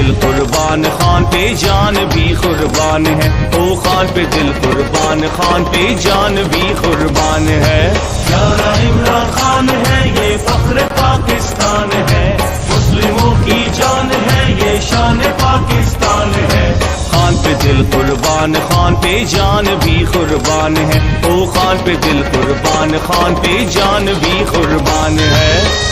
दिल कुर्बान, खान पे जान भी कुर्बान है। ओ खान पे दिल कुर्बान, खान पे जान भी कुर्बान है। प्यारा इमरान खान है, ये फख्र पाकिस्तान है। मुस्लिमों की जान है, ये शान पाकिस्तान है। खान पे दिल कुर्बान, खान पे जान भी कुर्बान है। ओ खान पे दिल कुर्बान, खान पे जान भी कुर्बान है।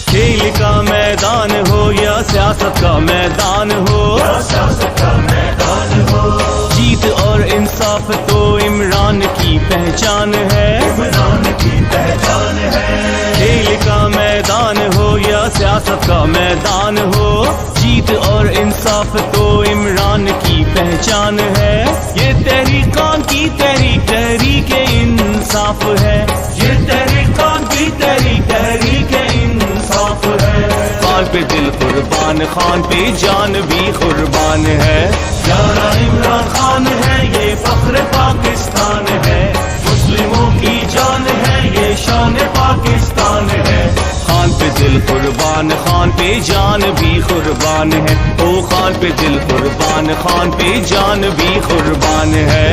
खेल का मैदान हो या सियासत का मैदान हो, जीत और इंसाफ तो इमरान की पहचान है। खेल का मैदान हो या सियासत का मैदान हो, जीत और इंसाफ तो इमरान की पहचान है। ये तहरीकान की तहरीक, तहरीक इंसाफ है। ये तहरीकान की तहरीक, तहरीक इंसाफ है। खान पे दिल कुर्बान, खान पे जान भी कुर्बान है। प्यारा इमरान खान है, ये फख्र पाकिस्तान है। मुस्लिमों की जान है, ये शान पाकिस्तान है। खान पे दिल कुर्बान, खान पे जान भी कुर्बान है। ओ खान पे दिल कुर्बान, खान पे जान भी कुर्बान है।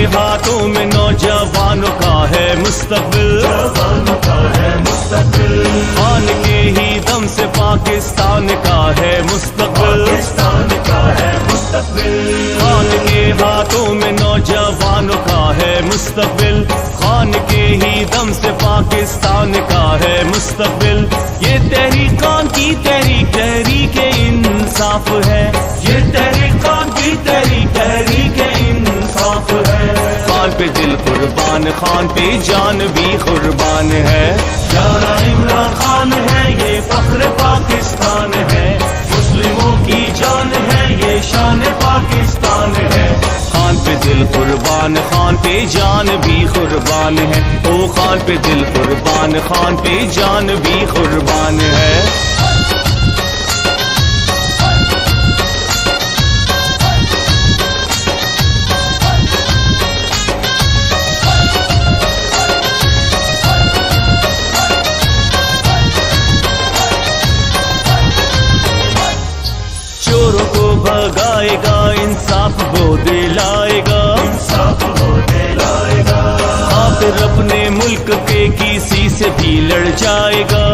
हाथों में नौजवानों का है मुस्तकबिल, खान के ही दम से पाकिस्तान का है मुस्तकबिल। खान के हाथों में नौजवानों का है मुस्तकबिल, खान के ही दम से पाकिस्तान का है मुस्तकबिल। ये तहरीकान की तहरीक, तहरीक इंसाफ है। ये तहरीकान की तहरीक, तहरीक इंसाफ है। खान पे दिल कुर्बान, खान पे जान भी कुर्बान है। प्यारा इमरान खान है, ये फख्र पाकिस्तान है। मुस्लिमों की जान है, ये शान पाकिस्तान है। खान पे दिल कुर्बान, खान पे जान भी कुर्बान है। ओ खान पे दिल कुर्बान, खान पे जान भी कुर्बान है। चोरों को भगाएगा, इंसाफ वो दिलाएगा। खातिर अपने मुल्क के किसी से भी लड़ जाएगा।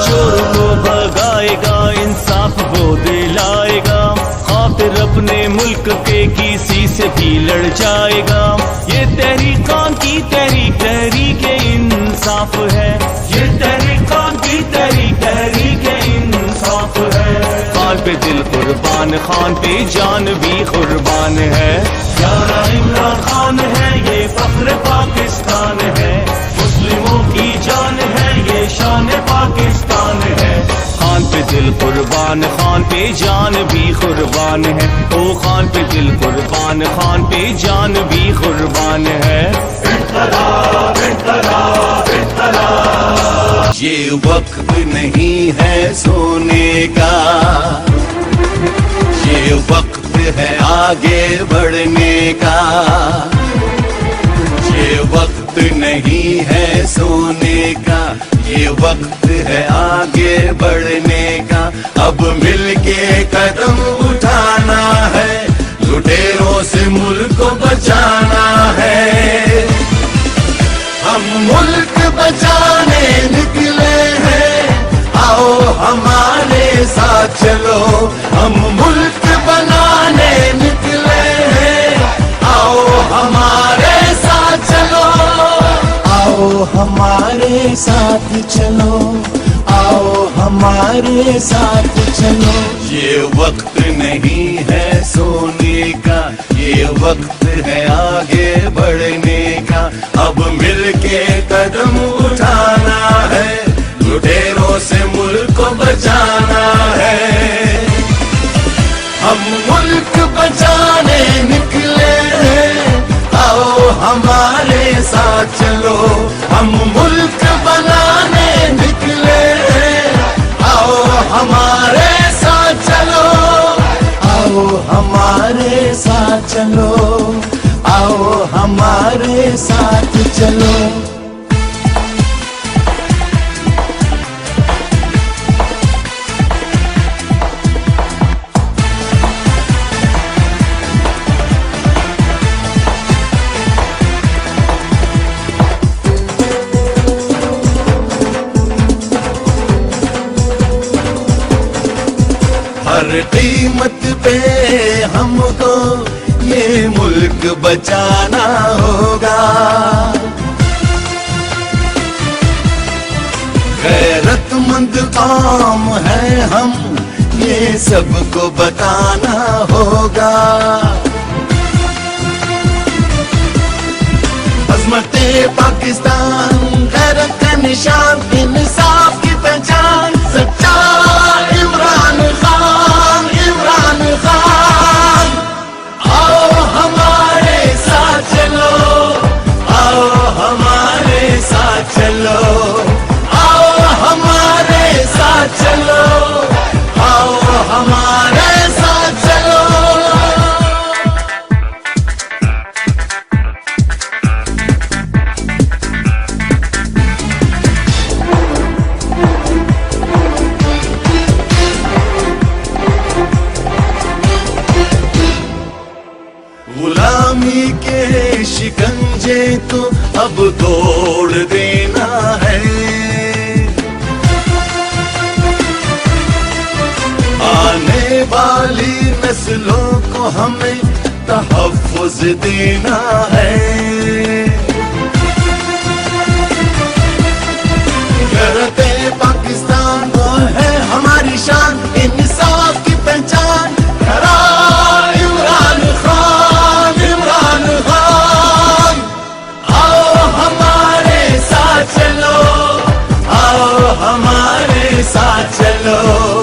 चोरों को भगाएगा, इंसाफ वो दिलाएगा। खातिर अपने मुल्क के किसी से भी लड़ जाएगा। ये तहरीकान की तहरीक, तहरीक इंसाफ है। ये तहरीकान की तहरीक, तहरीक इंसाफ है। खान पे दिल कुर्बान, खान पे जान भी कुर्बान है। प्यारा इमरान खान है, ये फख्र पाकिस्तान है। मुस्लिमों की जान है, ये शान पाकिस्तान है। खान पे दिल कुर्बान, खान पे जान भी कुर्बान है। ओ खान पे दिल कुर्बान, खान पे जान भी कुर्बान है। इनकलाब, इनकलाब, इनकलाब। ये वक्त नहीं है सोने का, ये वक्त है आगे बढ़ने का। ये वक्त नहीं है सोने का, ये वक्त है आगे बढ़ने का। अब मिलके कदम उठाना है, लुटेरों से मुल्क को बचाना है। हम मुल्क बचाने निकले हैं, आओ हमारे साथ चलो। हम मुल्क बनाने निकले हैं, आओ हमारे साथ चलो। आओ हमारे साथ चलो, आओ हमारे साथ चलो। ये वक्त नहीं है सोने का, ये ये वक्त है आगे बढ़ने का, अब मिलके कदम उठाना है, लुटेरों से मुल्क को बचाना है। हम मुल्क बचाने निकले हैं, आओ हमारे साथ चलो। हम मुल्क बनाने निकले हैं, आओ हमारे साथ चलो। आओ हमारे साथ चलो, आओ हमारे साथ चलो। हर कीमत पे हमको ये मुल्क बचाना होगा। गैरतमंद कौम है हम, ये सबको बताना होगा। अज़मते पाकिस्तान, गैरत का निशान, इंसाफ की पहचान, सच्चा इमरान खान, इमरान खान। आओ हमारे साथ चलो, आओ हमारे साथ चलो, आओ हमारे साथ चलो, आओ हमारे साथ चलो। गुलामी के शिकंजे तो अब तोड़ देना है, आने वाली नस्लों को हमें तहफ़्फ़ुज़ देना है। गैरते पाकिस्तान वो है हमारी शान, इंसाफ की पहचान, खरा इमरान खान, इमरान खान। आओ हमारे साथ चलो, आओ हमारे साथ चलो।